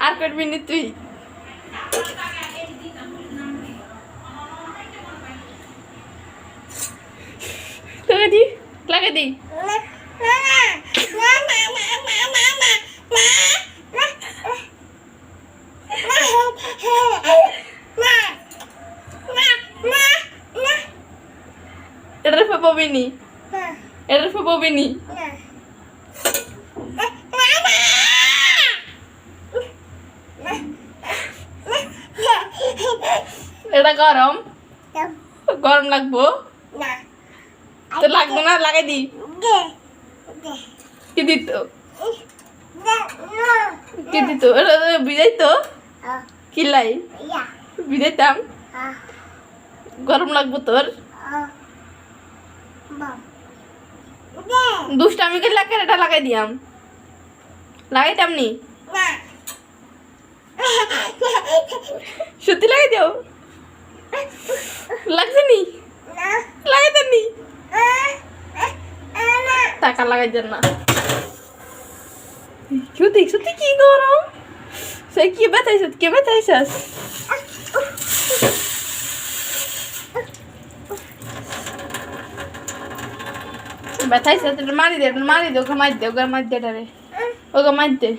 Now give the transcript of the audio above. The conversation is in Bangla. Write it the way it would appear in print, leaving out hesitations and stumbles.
আর করবি নি তুই লাগাই দি এটার ফে পাবিনি এটার ফে পাবিনি এটা গরম গরম লাগবো তো লাগবো না লাগাই দি কি দিত কি দিত বিজাই তো কিলাই বিজাইতাম গরম লাগবো তোর দুষ্টামি করে লাগে এটা লাগাই দিয়াম লাগাইতাম নি সত্যি লাগাই দিও লাগছে নি লাগাইতাম নি টাকা লাগাই দেন না সত্যি সত্যি কি গরম সে কি ব্যথাইছিস কে ব্যথাইছিস ব্যথাইছিস মারি দে ওকে মার দে ওকে মার দে রে ওকে মার দে